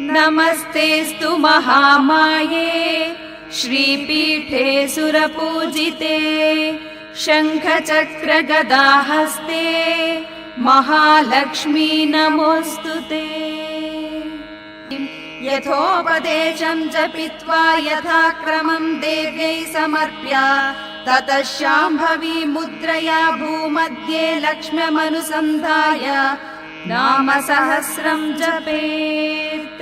नमस्तेऽस्तु महामाये श्रीपीठे सुरपूजिते शङ्खचक्रगदाहस्ते महालक्ष्मी नमोऽस्तुते। यथोपदेशं जपित्वा यथाक्रमं देव्यै समर्प्य ततः शाम्भवी मुद्रया भूमध्ये लक्ष्म्यमनुसन्धाय नाम सहस्रं जपेत्।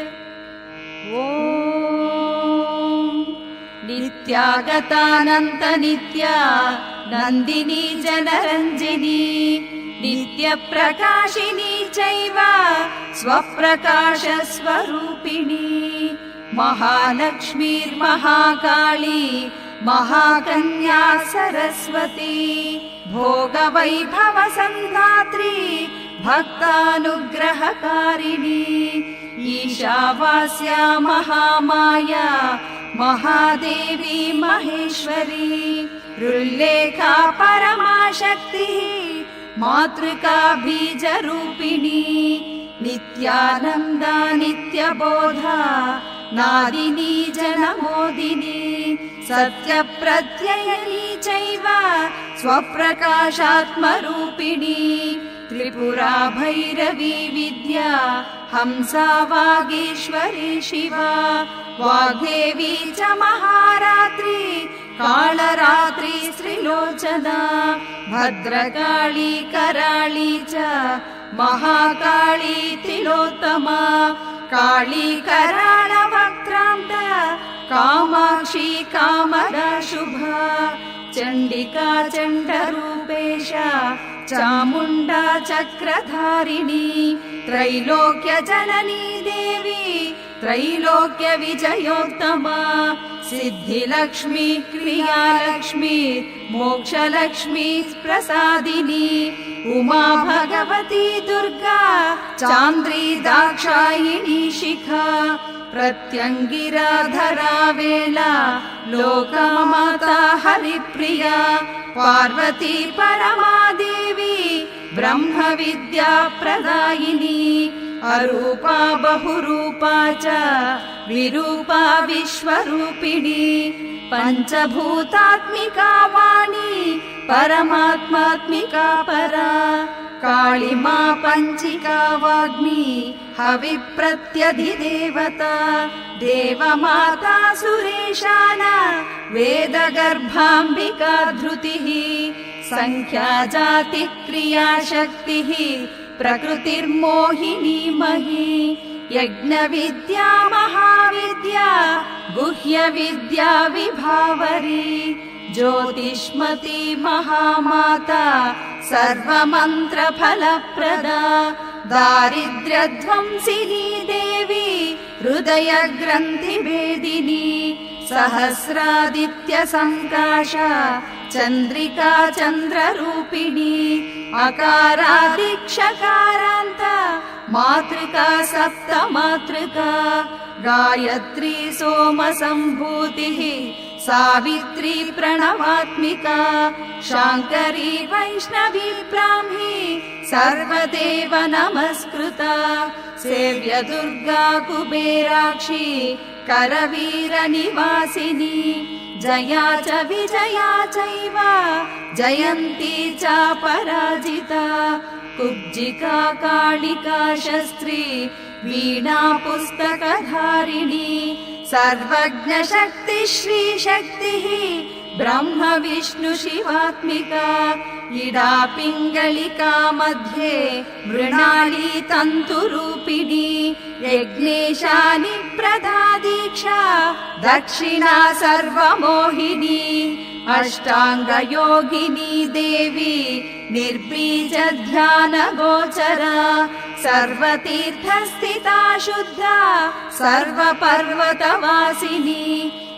ॐ नित्यागतानन्तनित्या नन्दिनी जनरञ्जिनी नित्यप्रकाशिनी चैव स्वप्रकाशस्वरूपिणी महालक्ष्मीर्महाकाली महाकन्या सरस्वती भोगवैभवसन्धात्री भक्तानुग्रहकारिणी ईशावास्या महामाया महादेवी महेश्वरी रुल्लेखा परमाशक्तिः मातृका बीजरूपिणी नित्यानन्दा नित्यबोधा नादिनी जनमोदिनी सत्यप्रत्ययनी चैव स्वप्रकाशात्मरूपिणी त्रिपुरा भैरवी विद्या हंसा वागीश्वरी शिवा वाग्देवी च महारात्री कालरात्रि श्रीलोचना भद्रकाली कराळी च महाकाली तिलोत्तमा काली कराळवक्त्रान्त कामाक्षी कामदा शुभा चण्डिका चण्डरूपेश चामुण्डा चक्रधारिणी त्रैलोक्य जननी देवी त्रैलोक्य विजयोत्तमा सिद्धिलक्ष्मी क्रियालक्ष्मी मोक्षलक्ष्मी प्रसादिनी उमा भगवती दुर्गा चान्द्री दाक्षायिणी शिखा प्रत्यङ्गिराधरा वेला लोकमाता हरिप्रिया पार्वती परमादेवी ब्रह्म विद्या प्रदायिनी अरूपा बहुरूपा च विरूपा विश्वरूपिणी पञ्चभूतात्मिका वाणी परमात्मात्मिका परा कालिमा पञ्चिका वाग्मी हविप्रत्यधिदेवता देवमाता सुरेशाना वेदगर्भाम्बिका धृतिः संख्या जाति क्रिया शक्तिः प्रकृतिर्मोहिनी मही यज्ञविद्या महाविद्या गुह्यविद्या विभावरी ज्योतिष्मती महामाता सर्वमन्त्रफलप्रदा दारिद्र्यध्वंसिनी देवी हृदयग्रन्थिभेदिनी सहस्रादित्यसङ्काशा चन्द्रिका चन्द्ररूपिणी अकारादिक्षकारान्त मातृका सप्तमातृका गायत्री सोमसम्भूतिः सावित्री प्रणवात्मिका शाङ्करी वैष्णवी ब्राह्मी सर्वदेव नमस्कृता सेव्य दुर्गा कुबेराक्षी करवीरनिवासिनी जया च विजया चैव जयन्ती च पराजिता कुब्जिका कालिका शस्त्री वीणा पुस्तकधारिणी सर्वज्ञशक्ति श्रीशक्तिः ब्रह्म विष्णु शिवात्मिका इडा पिङ्गलिका मध्ये मृणाली तन्तुरूपिणी यज्ञेशानि प्रदा दीक्षा दक्षिणा सर्वमोहिनी अष्टाङ्गयोगिनी देवी निर्बीज ध्यान गोचरा सर्वतीर्थस्थिता शुद्धा सर्वपर्वतवासिनी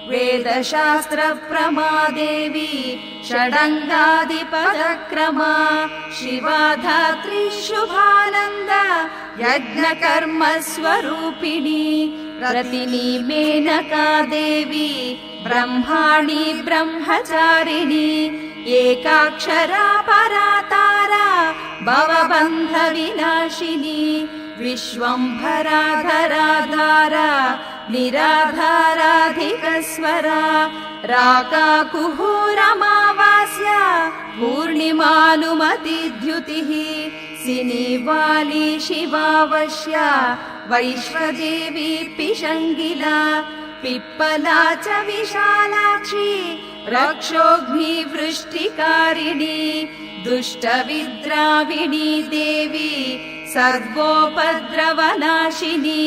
वेदशास्त्र प्रमादेवी षडङ्गादिपदक्रमा शिवा धात्री शुभानन्द यज्ञकर्म स्वरूपिणी रतिनी मेनका देवी ब्रह्माणी ब्रह्मचारिणी एकाक्षरा परा तारा भवबन्ध विनाशिनी विश्वम्भराधराधारा निराधाराधिकस्वरा राकाकुहूरमावास्या पूर्णिमानुमतिद्युतिः सिनीवाली शिवावश्या वैश्वदेवी पिशङ्गिला पिप्पला च विशालाक्षी रक्षोऽग्निवृष्टिकारिणी दुष्टविद्राविणी देवी सर्वोपद्रवनाशिनी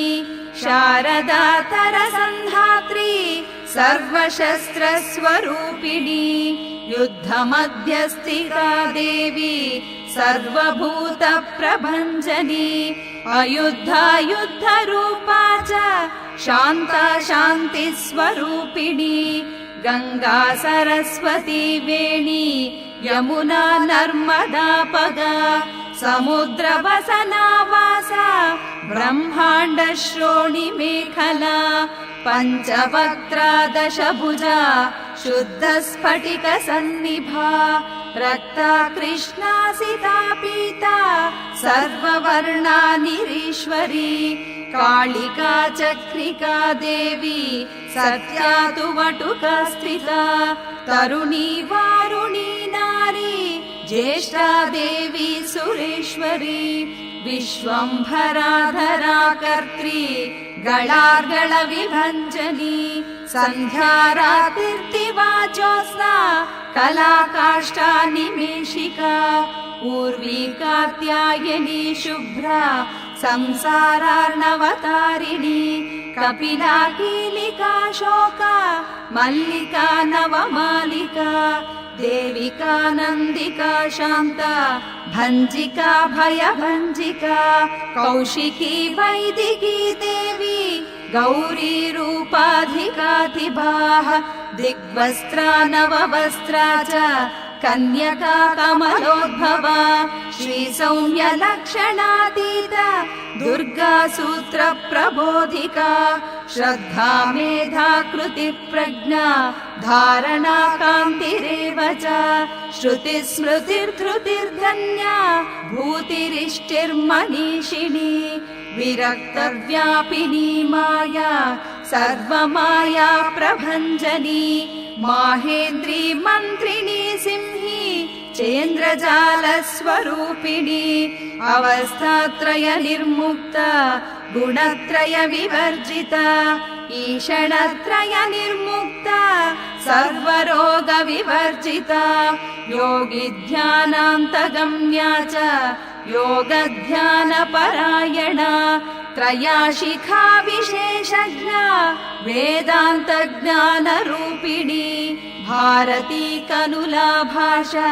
शारदा तरसन्धात्री सर्वशस्त्रस्वरूपिणी युद्धमध्यस्थिता देवी सर्वभूतप्रभञ्जनी अयुद्धा युद्धरूपा च शान्ता शान्तिस्वरूपिणी गङ्गा सरस्वती वेणी यमुना नर्मदापगा समुद्रवसनावासा ब्रह्माण्ड श्रोणिमेखला पञ्चवक्त्रा दशभुजा शुद्धस्फटिकसन्निभा रक्ता कृष्णासिता पीता सर्ववर्णा निरीश्वरी कालिका चक्रिका देवी सत्या तु वटुका स्थिता तरुणी वारुणी नारी ज्येष्ठा देवी सुरेश्वरी विश्वम्भराधरा कर्त्री गणार्गण विभञ्जनी सन्ध्यारातिर्दिवा ज्योत्स्ना कलाकाष्ठा निमेषिका पूर्वी कात्यायनी शुभ्रा संसारार्णवतारिणी कपिला कीलिका शोका मल्लिका नवमालिका देविका नन्दिका शान्ता भञ्जिका भयभञ्जिका कौशिकी वैदिकी देवी गौरी रूपाधिकातिभाः दिग्वस्त्रा नववस्त्रा च कन्यका कमलोद्भवा श्रीसौम्य लक्षणातीता दुर्गा सूत्र प्रबोधिका श्रद्धा मेधा कृति प्रज्ञा धारणा कान्तिरेव च श्रुति स्मृतिर्धृतिर्धन्या भूतिरिष्टिर्मनीषिणी विरक्तव्यापिनी माया सर्वमाया प्रभञ्जनी माहेन्द्री मन्त्रिणी सिंही चेन्द्रजालस्वरूपिणी अवस्थात्रय निर्मुक्ता गुणत्रय विवर्जिता ईषणत्रय निर्मुक्ता सर्वरोग विवर्जिता योगी ध्यानान्तगम्या च योगध्यानपरायणा त्रयाशिखा विशेषज्ञा वेदान्तज्ञानरूपिणी भारती कनुला भाषा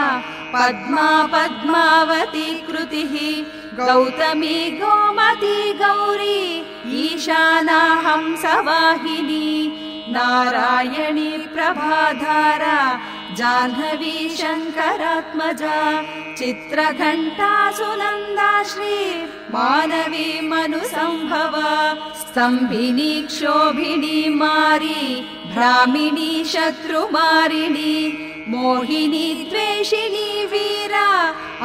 पद्मा पद्मावती कृतिः गौतमी गोमती गौरी ईशाना हंसवाहिनी नारायणी प्रभाधारा जाह्नवी शङ्करात्मजा चित्रघण्टा सुनन्दा श्री मानवी मनुसंभवा स्तम्भिनी क्षोभिनी मारी भ्रामिणी शत्रुमारिणी मोहिनी द्वेषिणी वीरा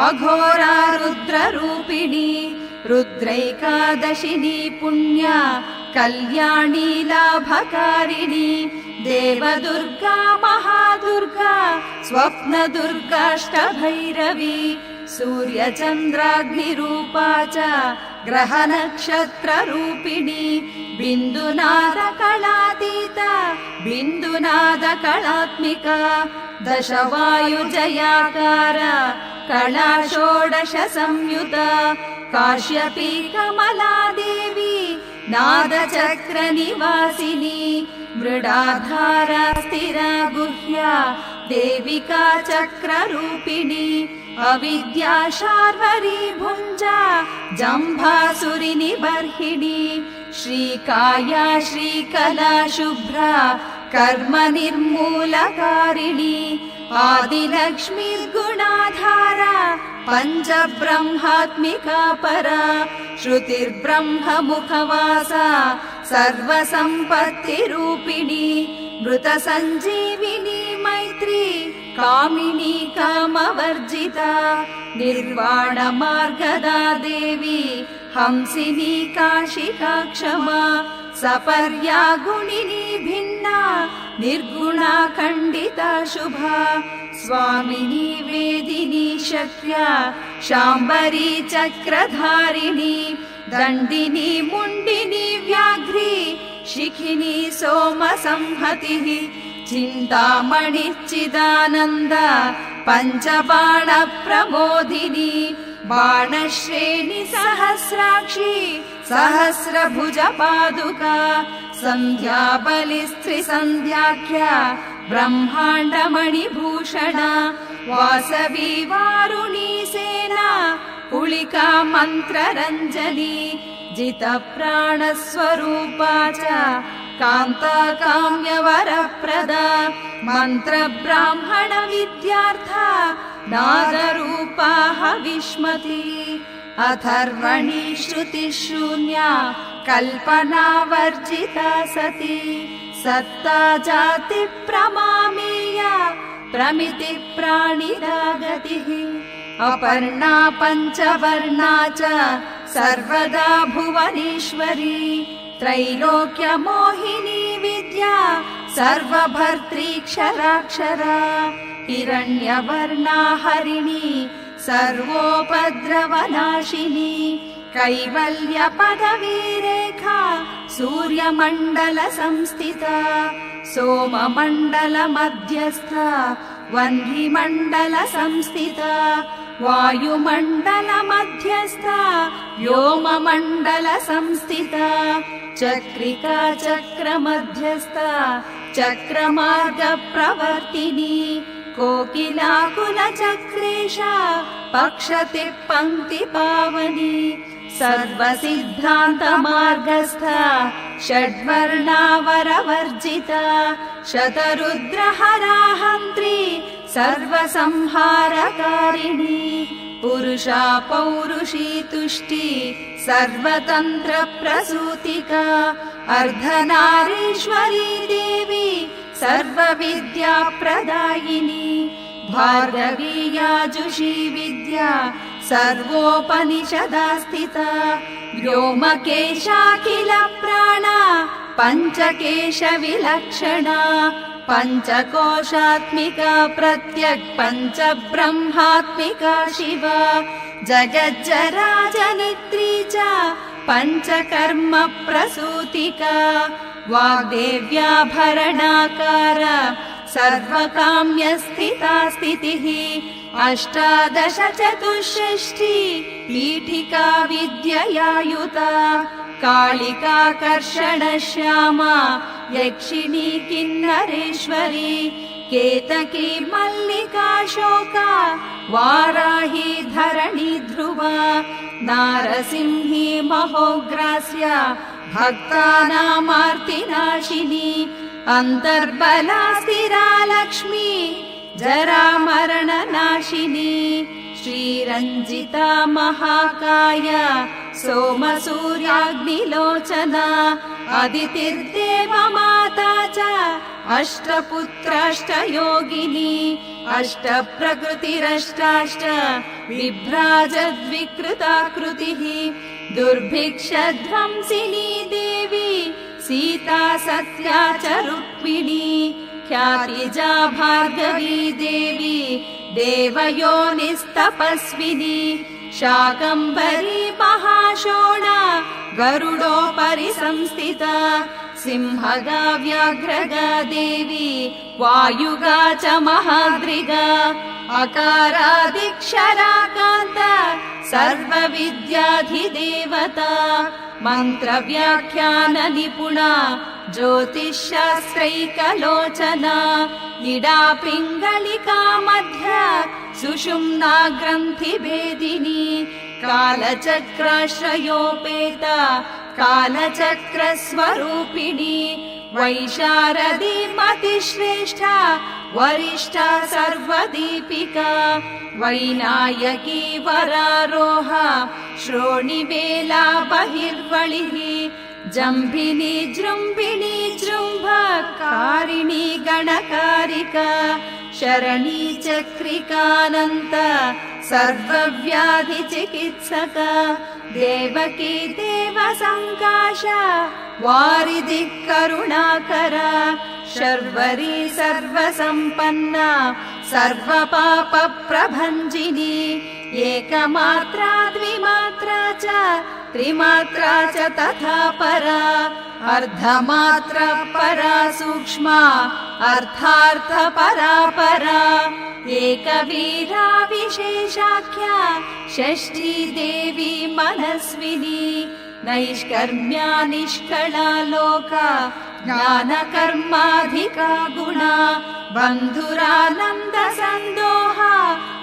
अघोरा रुद्ररूपिणी रुद्रैकादशिनी पुण्या कल्याणी लाभकारिणी देवदुर्गा महादुर्गा स्वप्नदुर्गाष्टभैरवी सूर्यचन्द्राग्निरूपा च ग्रहनक्षत्ररूपिणी बिन्दुनादकलातीता बिन्दुनादकलात्मिका दशवायुजयाकार कला षोडश संयुता काश्यपी कमला देवी नादचक्रनिवासिनी मृडाधारा स्थिरा गुह्या देविका चक्ररूपिणी अविद्या शार्वरी भुञ्जा जम्भासुरिनि बर्हिणी श्रीकाया श्रीकला शुभ्रा कर्म निर्मूलकारिणी आदिलक्ष्मीर्गुणाधारा पञ्चब्रह्मात्मिका परा श्रुतिर्ब्रह्म मुखवासा सर्वसम्पत्तिरूपिणी मृतसञ्जीविनी मैत्री कामिनी कामवर्जिता निर्वाणमार्गदा देवी हंसिनी काशिका क्षमा सपर्या गुणिनी भिन्ना निर्गुणा खण्डिता शुभा स्वामिनी वेदिनी शक्र्या शाम्बरी चक्रधारिणी दण्डिनी मुण्डिनी व्याघ्री शिखिनी सोमसंहतिः चिन्तामणिश्चिदानन्द पञ्चबाणप्रमोदिनी बाणश्रेणि सहस्राक्षी सहस्रभुजपादुका सन्ध्याबलिस्त्रिसन्ध्याख्या ब्रह्माण्डमणिभूषणा वासवी वारुणी सेना कुलिका मन्त्ररञ्जनी जितप्राणस्वरूपा च कान्ता काम्यवरप्रदा मन्त्रब्राह्मण विद्यार्था नादरूपा हविष्मती अथर्वणी श्रुतिशून्या कल्पनावर्जिता सती सत्ता जाति प्रमामेया प्रमिति प्राणिदा गतिः अपर्णा पञ्चवर्णा च सर्वदा भुवनेश्वरी त्रैलोक्यमोहिनी विद्या सर्वभर्त्रीक्षराक्षरा हिरण्यवर्णा हरिणी सर्वोपद्रवनाशिनी कैवल्यपदवीरेखा सूर्यमण्डल संस्थिता सोममण्डल मध्यस्था वह्निमण्डल संस्थिता वायुमण्डल मध्यस्था व्योममण्डल संस्थिता चक्रिका चक्र मध्यस्था चक्रमार्ग प्रवर्तिनी कोकिलाकुल चक्रेशा पक्षति पंक्ति पावनी सर्वसिद्धान्त मार्गस्था षड्वर्णावरवर्जिता शतरुद्रहरा हन्त्री सर्वसंहारकारिणी पुरुषा पौरुषी तुष्टि सर्वतन्त्र प्रसूतिका अर्धनारीश्वरी देवी सर्वविद्या प्रदायिनी भार्गवी याजुषी विद्या सर्वोपनिषदा स्थिता व्योमकेशाखिल प्राणा पञ्चकेश विलक्षणा पञ्चकोशात्मिका प्रत्यक् पञ्च ब्रह्मात्मिका शिवा जगज्जराजनित्री च पञ्चकर्म प्रसूतिका वाग्देव्याभरणाकार सर्वकाम्यस्थिता स्थितिः अष्टादश चतुष्षष्टि पीठिका विद्ययायुता कालिकाकर्षण श्यामा यक्षिणी किन्नरेश्वरी केतकी मल्लिका शोका वाराही धरणी ध्रुवा नारसिंही महोग्रास्य भक्तानामार्तिनाशिनी अन्तर्बला स्थिरा लक्ष्मी जरामरणनाशिनी श्रीरञ्जिता महाकाय सोमसूर्याग्निलोचना अदितिर्देव माता च अष्टपुत्राष्टयोगिनी अष्टप्रकृतिरष्टाष्ट बिभ्राजद्विकृताकृतिः दुर्भिक्षध्वंसिनी देवी सीता सत्या च रुक्मिणी ख्यातिजा भार्गवी देवी देवयोनिस्तपस्विनी शाकम्भरी महाशोणा गरुडोपरि संस्थिता सिंहगा व्याघ्रगा देवी वायुगा च महाद्रिगा अकारादिक्षराकान्ता सर्वविद्याधिदेवता मन्त्रव्याख्यान निपुणा ज्योतिषशास्त्रैकलोचना इडा पिङ्गलिका मध्य सुषुम्ना ग्रन्थिभेदिनी कालचक्राश्रयोपेता कालचक्रस्वरूपिणी वैशारदी मतिश्रेष्ठा वरिष्ठा सर्वदीपिका वैनायकी वरारोहा श्रोणिवेला बहिर्वळिः जम्भिनी जृम्भिणी जृम्भकारिणी गणकारिका शरणी चक्रिकानन्त सर्वव्याधिचिकित्सका देवकी देवसङ्काश वारिधि करुणाकरा शर्वरी सर्वसम्पन्ना सर्वपापप्रभञ्जिनी एकमात्रा द्विमात्रा च त्रिमात्रा च तथा परा अर्धमात्रा परा सूक्ष्मा अर्थार्थपरा परा एकवीरा विशेषाख्या षष्ठी देवी मनस्विनी नैष्कर्म्या निष्कला लोका ज्ञानकर्माधिका गुणा बन्धुरानन्द सन्दोहा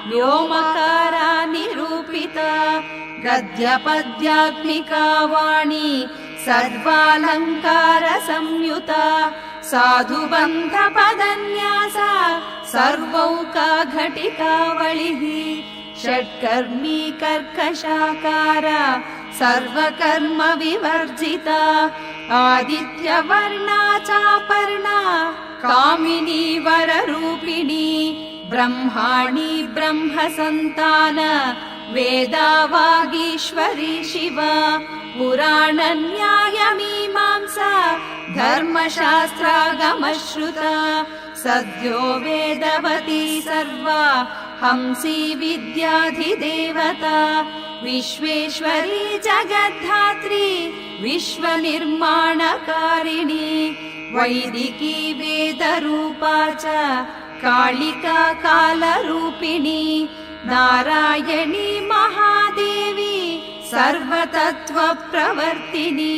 व्योमकारा निरूपिता गद्यपद्यात्मिका वाणी सर्वालङ्कार संयुता साधुबन्धपदन्यासा सर्वौका घटिकावलिः षट्कर्मी कर्कशाकार सर्वकर्म विवर्जिता आदित्यवर्णा चापर्णा कामिनी वररूपिणी ब्रह्माणि ब्रह्मसन्तान वेदा वागीश्वरी शिवा पुराणन्यायमीमांसा धर्मशास्त्रागमश्रुता सद्यो वेदवती सर्वा हंसी विद्याधिदेवता विश्वेश्वरी जगद्धात्री विश्वनिर्माणकारिणी वैदिकी वेदरूपा च कालिका कालरूपिणी नारायणी महादेवी सर्वतत्त्वप्रवर्तिनी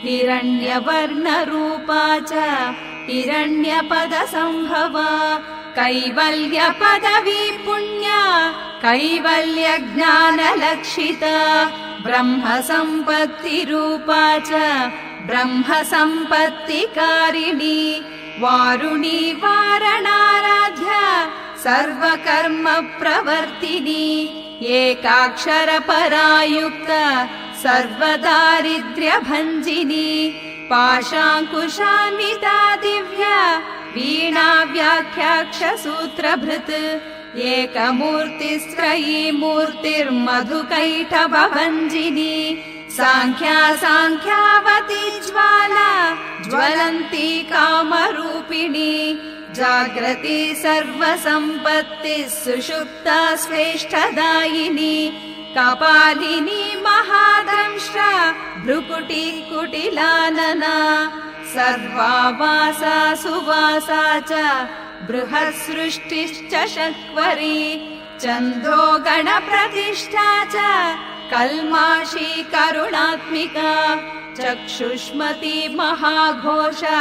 हिरण्यवर्णरूपा च हिरण्यपदसम्भवा कैवल्यपदवी पुण्या कैवल्यज्ञानलक्षिता ब्रह्मसम्पत्तिरूपा च ब्रह्मसम्पत्तिकारिणी वारुणी वारणाराध्या सर्वकर्मप्रवर्तिनी एकाक्षरपरायुक्ता सर्वदारिद्र्यभञ्जिनी पाशाङ्कुशान्विता दिव्या वीणा व्याख्याक्षसूत्रभृत् एकमूर्तिस्त्रयी मूर्तिर्मधुकैटभभञ्जिनी साङ्ख्या साङ्ख्यावती ज्वाला ज्वलन्ती कामरूपिणी जाग्रती सर्वसम्पत्तिः सुषुप्ता श्रेष्ठदायिनी कपालिनी महादंष्ट्रा भ्रुकुटी कुटिलानना सर्वावासा सुवासा च बृहत्सृष्टिश्च शक्वरी छन्दो गणप्रतिष्ठा च कल्माषी करुणात्मिका चक्षुष्मती महाघोषा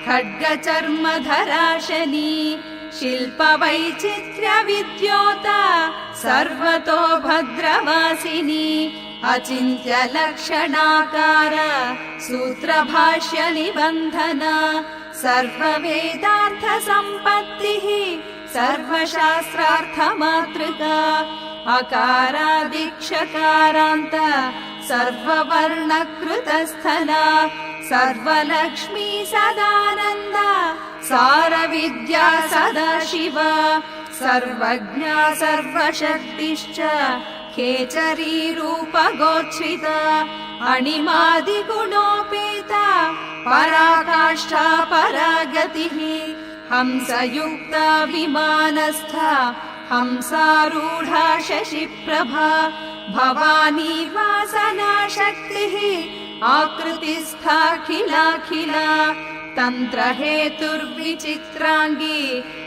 खड्गचर्मधरा शनी शिल्पवैचित्र्यविद्योता सर्वतो भद्रवासिनी अचिन्त्यलक्षणाकार सूत्रभाष्यनिबन्धना सर्ववेदार्थसम्पत्तिः सर्वशास्त्रार्थमातृका अकारादिक्षकारान्त सर्ववर्णकृतस्थला सर्वलक्ष्मी सदानन्द सारविद्या सदाशिवा सर्वज्ञा सर्वशक्तिश्च खेचरी रूपगोच्छ्रिता अणिमादिगुणोपेता पराकाष्ठा परागतिः हंसयुक्ता विमानस्था हंसारूढा शशिप्रभा भवानी वासना शक्तिः आकृतिस्थाखिलाखिला तन्त्रहेतुर्विचित्राङ्गी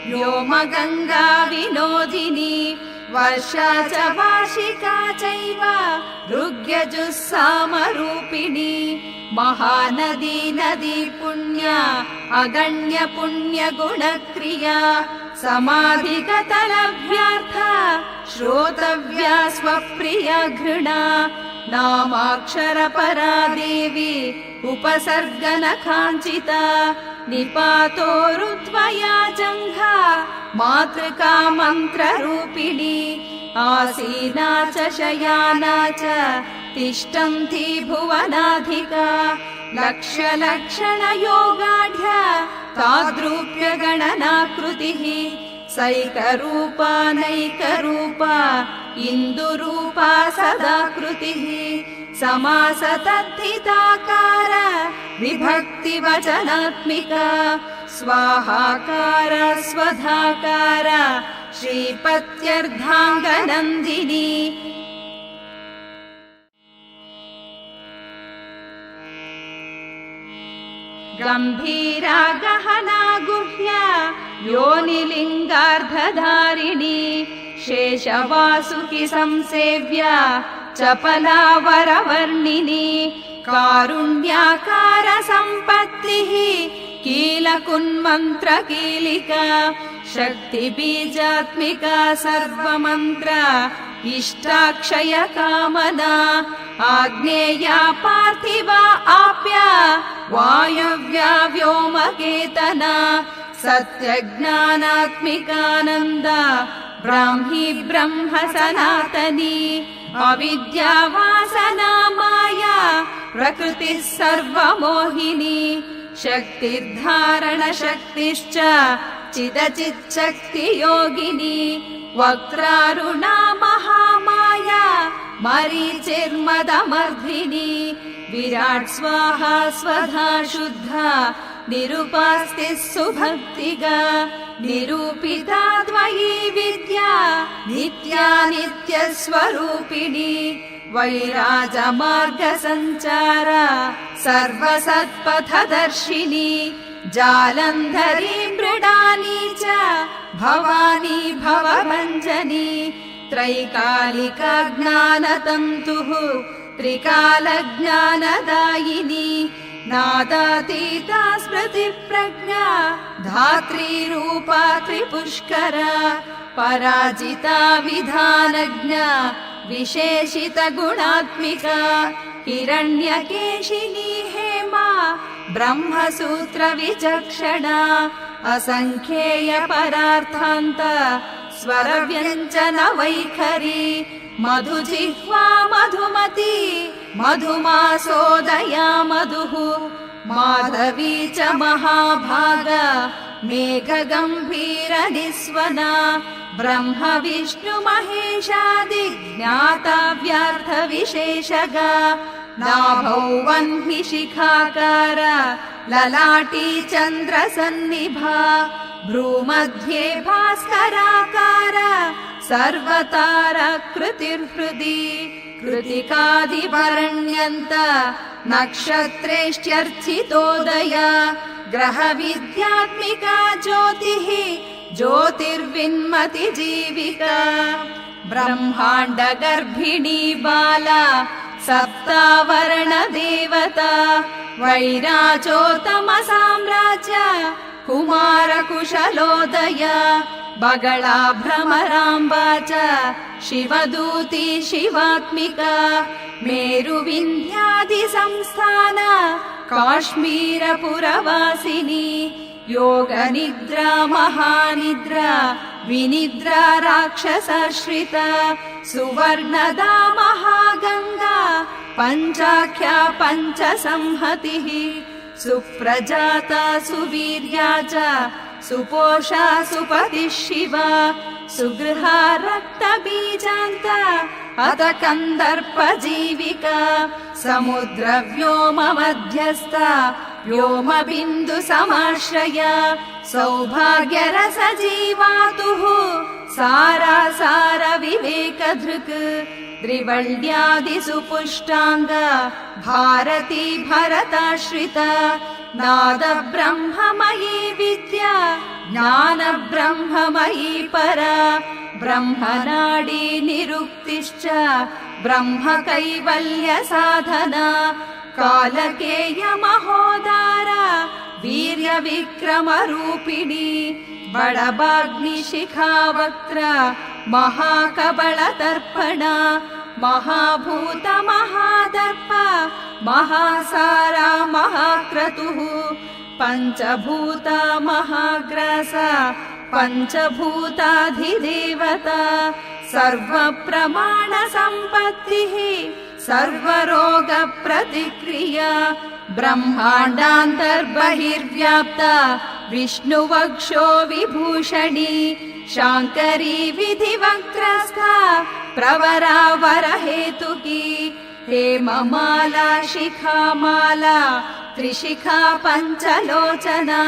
व्योमगङ्गा विनोदिनी वर्षा च वार्षिका चैव ऋग्यजुस्सामरूपिणी महानदी नदी पुण्या अगण्य पुण्यगुणक्रिया समाधिगतलव्यार्था श्रोतव्या स्वप्रिया घृणा नामाक्षरपरा देवी उपसर्गनखाञ्चिता निपातोरुत्वया जङ्घा मातृका मन्त्ररूपिणी आसीना च शयाना च तिष्ठन्ती भुवनाधिका लक्ष्यलक्षणयोगाढ्या ताद्रूप्यगणनाकृतिः सैकरूपा नैकरूपा इन्दुरूपा सदाकृतिः समासतद्धिताकार विभक्तिवचनात्मिका स्वाहाकार स्वधाकार श्रीपत्यर्धाङ्गनन्दिनी गम्भीरा गहना गुह्या योनिलिङ्गार्धधारिणी शेषवासुकि संसेव्या चपला वरवर्णिनी कारुण्याकार सम्पत्तिः कीलकुन्मन्त्रकीलिका शक्तिबीजात्मिका सर्वमन्त्र इष्टाक्षय कामना आग्नेया पार्थिवा आप्या वायव्या व्योमकेतना सत्यज्ञानात्मिकानन्द ब्राह्मी ब्रह्म सनातनी अविद्या वासना माया प्रकृतिः सर्वमोहिनी शक्तिर्धारण शक्तिश्च चिदचिच्छक्तियोगिनी वक्त्रारुणा महामाया मरीचिर्मदमर्धिनी विराट् स्वाहा स्वधा शुद्धा निरुपास्तिः सुभक्तिगा निरूपिता त्वयि विद्या नित्या नित्यस्वरूपिणी वैराजमार्गसञ्चार सर्वसत्पथदर्शिनी जालन्धरी मृडानी च भवानी भवभञ्जनी त्रैकालिका ज्ञानतन्तुः त्रिकालज्ञानदायिनी नादातीता स्मृतिप्रज्ञा धात्रीरूपा त्रिपुष्करा पराजिता विधानज्ञा विशेषितगुणात्मिका हिरण्यकेशिनी हेमा ब्रह्मसूत्रविचक्षणा असङ्ख्येय परार्थान्त स्वरव्यञ्जनवैखरी मधुजिह्वा मधुमती मधुमासोदया मधुः माधवी च महाभागा मेघगम्भीरनिस्वना ब्रह्म विष्णु महेशादि ज्ञाताव्यार्थविशेषगा नाभौ वह्नि शिखाकार ललाटी चन्द्रसन्निभा भ्रूमध्ये भास्कराकार सर्वतारकृतिर्हृदि कृतिकादिवरण्यन्त नक्षत्रेष्ट्यर्चितोदय ग्रहविद्यात्मिका ज्योतिः ज्योतिर्विन्मति जीविका ब्रह्माण्ड गर्भिणी बाला सप्तावर्ण देवता वैराजोत्तम साम्राज्य कुमार कुशलोदय बगला भ्रमराम्बा च शिवदूती शिवात्मिका मेरुविन्ध्यादि संस्थान काश्मीरपुरवासिनी योगनिद्रा महानिद्रा विनिद्रा राक्षसाश्रिता सुवर्णदा महागङ्गा पञ्चाख्या पञ्चसंहतिः सुप्रजाता सुवीर्या च सुपोषा सुपतिः शिवा सुगृहा रक्तबीजान्त अथ कन्दर्पजीविका समुद्रव्योममध्यस्था व्योमबिन्दु समाश्रया सौभाग्यरसजीवातुः सारासार विवेकधृक् त्रिवल्यादिसुपुष्टाङ्ग भारती भरताश्रिता नाद ब्रह्ममयी विद्या ज्ञान ब्रह्ममयी परा ब्रह्मनाडी निरुक्तिश्च ब्रह्म कैवल्य साधना कालकेय महोदारा वीर्य विक्रम रूपिणी बडबाग्निशिखावक्त्र महाकबल तर्पणा महाभूत महादर्प महासारा महाक्रतुः पञ्चभूता महाग्रास पञ्चभूताधिदेवता सर्वप्रमाण सम्पत्तिः सर्वरोग प्रतिक्रिया ब्रह्माण्डान्तर्बहिर्व्याप्ता विष्णुवक्षो विभूषणी शाङ्करी विधिवक्त्रस्था प्रवरा वरहेतुकी हेममाला शिखामाला त्रिशिखा पञ्चलोचना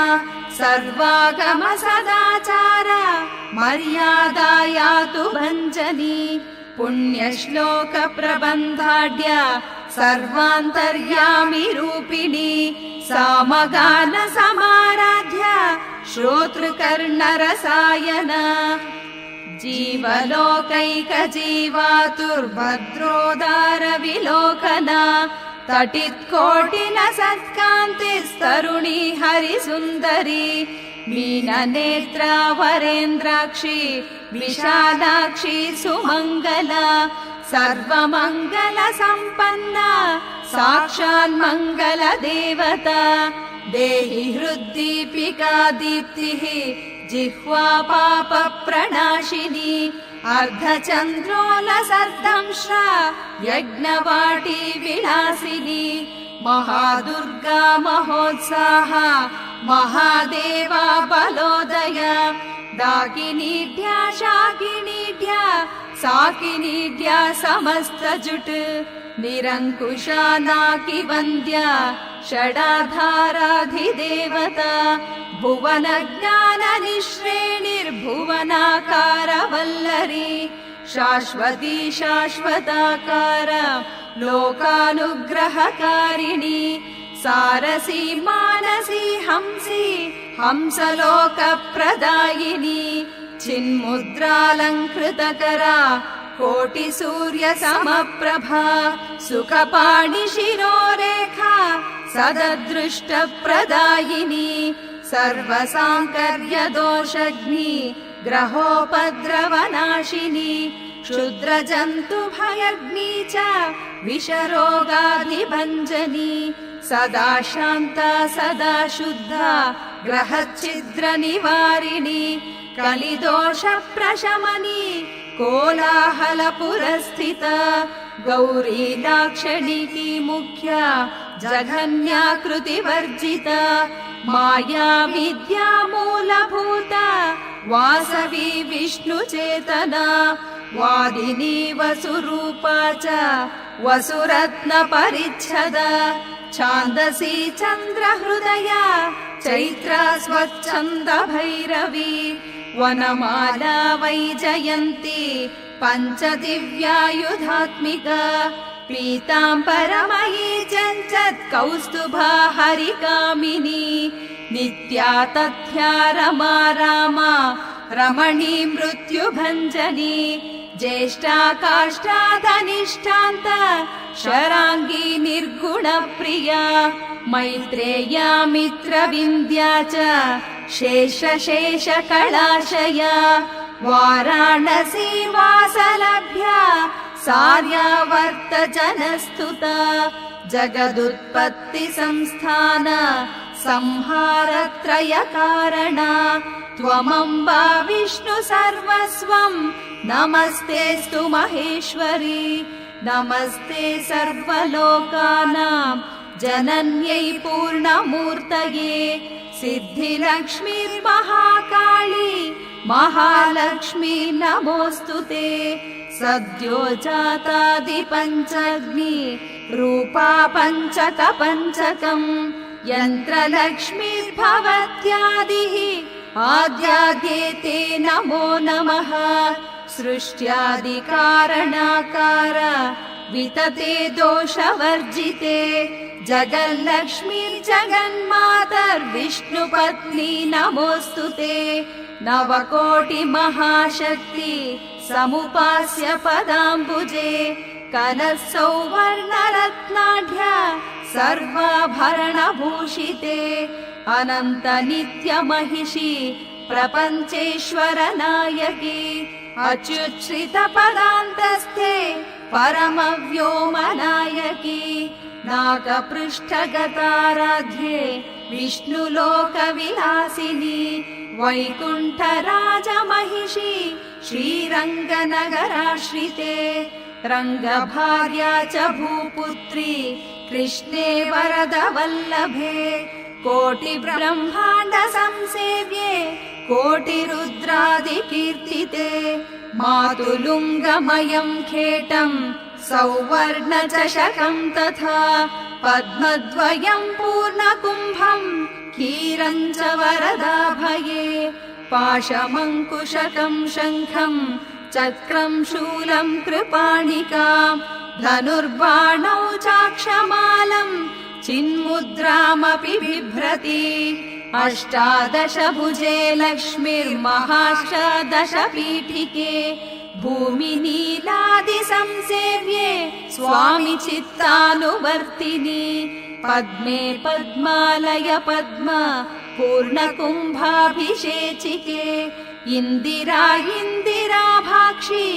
सर्वागम सदाचार मर्यादा यातु भञ्जनी पुण्यश्लोक प्रबन्धाढ्य सर्वान्तर्यामि रूपिणी सामगान समाराध्य श्रोतृकर्णरसायन जीवलोकैक जीवातुर्भद्रोदार विलोकना तटित्कोटिन सत्कान्तिस्तरुणी हरिसुन्दरी मीननेत्रा वरेन्द्राक्षी विशालाक्षी सुमङ्गला सर्वमङ्गल सम्पन्ना साक्षान्मङ्गल देवता देहि हृद्दीपिका दीप्तिः जिह्वा पाप प्रणाशिनी अर्धचन्द्रोलसर्दंश्रा यज्ञवाटी विलासिनी महादुर्गा महोत्साह महादेवा बलोदय डाकिनीढ्या शाकिनीढ्या साकिनीढ्या समस्तजुट निरङ्कुशा नाकिवन्द्या षडाधाराधिदेवता भुवन ज्ञान निःश्रेणिर्भुवनाकारवल्लरी शाश्वती शाश्वताकार लोकानुग्रहकारिणी सारसी मानसी हंसी हंसलोकप्रदायिनी चिन्मुद्रालङ्कृतकरा कोटिसूर्यसमप्रभा सुखपाणि शिरोरेखा सददृष्टप्रदायिनी सर्वसाङ्कर्यदोषघ्नी ग्रहोपद्रवनाशिनी क्षुद्रजन्तुभयग्नी च विषरोगादिभञ्जनी सदा शान्ता सदा शुद्धा ग्रहच्छिद्रनिवारिणी कलिदोषप्रशमनी कोलाहलपुरस्थिता गौरी लाक्षणिकी मुख्या जघन्याकृतिवर्जिता माया विद्या मूलभूता वासवी विष्णुचेतना वादिनी वसुरूपा च वसुरत्न परिच्छदा छान्दसी चन्द्रहृदया चैत्रा स्वच्छन्द भैरवी वनमाला वैजयन्ती पञ्चदिव्यायुधात्मिका पीताम्बरमयी चञ्चत् कौस्तुभा हरिकामिनी नित्या तथ्या रमा रामा रमणी मृत्युभञ्जनी ज्येष्ठा काष्ठा धनिष्ठान्त शराङ्गी निर्गुणप्रिया मैत्रेया मित्रविन्द्या च शेषकलाशया वाराणसी वासलभ्या सार्यावर्त जनस्तुता जगदुत्पत्ति संस्थान संहारत्रय कारणा त्वमम्बा विष्णु सर्वस्वं नमस्तेऽस्तु महेश्वरी नमस्ते सर्वलोकानां जनन्यै पूर्णमूर्तये सिद्धिलक्ष्मीर्महाकाली महालक्ष्मी नमोऽस्तु ते सद्यो जातादिपञ्चग्नि रूपा पञ्चकपञ्चकम् यन्त्रलक्ष्मीर्भवत्यादिः आद्याद्ये ते नमो नमः सृष्ट्यादिकारणाकार वितते दोषवर्जिते जगल्लक्ष्मीर्जगन्मातर्विष्णुपत्नी नमोऽस्तु ते नवकोटिमहाशक्ति समुपास्य पदाम्बुजे कनत्सौवर्णरत्नाढ्या सर्वाभरणभूषिते अनन्त नित्यमहिषी प्रपञ्चेश्वर नायकी अच्युच्छ्रित पदान्तस्थे परमव्योमनायकी नागपृष्ठगताराध्ये विष्णुलोकविलासिनी वैकुण्ठराजमहिषी श्रीरङ्गनगराश्रिते रङ्गभार्या च भूपुत्री कृष्णे वरदवल्लभे कोटिब्रह्माण्ड संसेव्ये कोटिरुद्रादिकीर्तिते मातुलुङ्गमयम् खेटम् सौवर्णचषकम् तथा पद्मद्वयम् पूर्णकुम्भम् क्षीरम् च वरदाभये पाशमङ्कुशकम् शङ्खम् चक्रम् शूलम् कृपाणिकाम् धनुर्बाणौ चाक्षमालम् चिन्मुद्रामपि बिभ्रति अष्टादश भुजे लक्ष्मीर्महाष्टादश पीठिके भूमिनीलादि संसेव्ये स्वामि चित्तानुवर्तिनि पद्मे पद्मालय पद्म पूर्णकुम्भाभिषेचिके इन्दिरा इन्दिराभाक्षि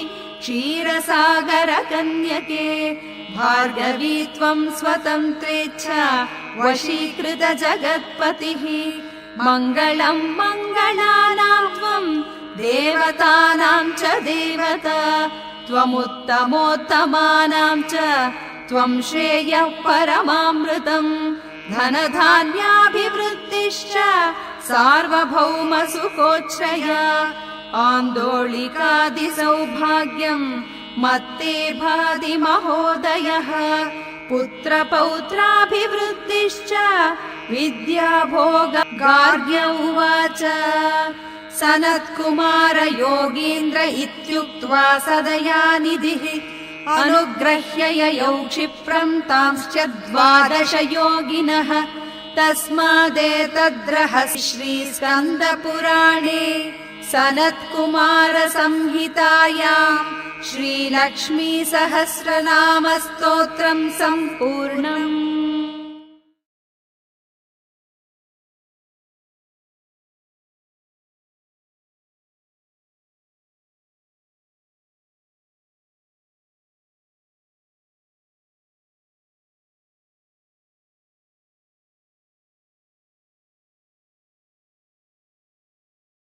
क्षीरसागर कन्यके भार्गवी त्वम् स्वतन्त्रेच्छा वशीकृत जगत्पतिः मङ्गलम् मङ्गलानाम् त्वम् देवतानाम् च देवता त्वमुत्तमोत्तमानाम् च त्वम् श्रेयः परमामृतम् धनधान्याभिवृद्धिश्च सार्वभौम सुखोच्छ्रया आन्दोलिकादिसौभाग्यम् मत्ते भाति महोदयः पुत्रपौत्राभिवृद्धिश्च विद्याभोग गार्ग्य उवाच सनत्कुमार योगीन्द्र इत्युक्त्वा सदयानिधिः अनुग्रह्य ययौ क्षिप्रम् तांश्च 12 योगिनः तस्मादेतद्रहस्यं श्रीस्कन्दपुराणे सनत्कुमार संहितायाम् श्रीलक्ष्मी सहस्रनाम स्तोत्रम् सम्पूर्णम्।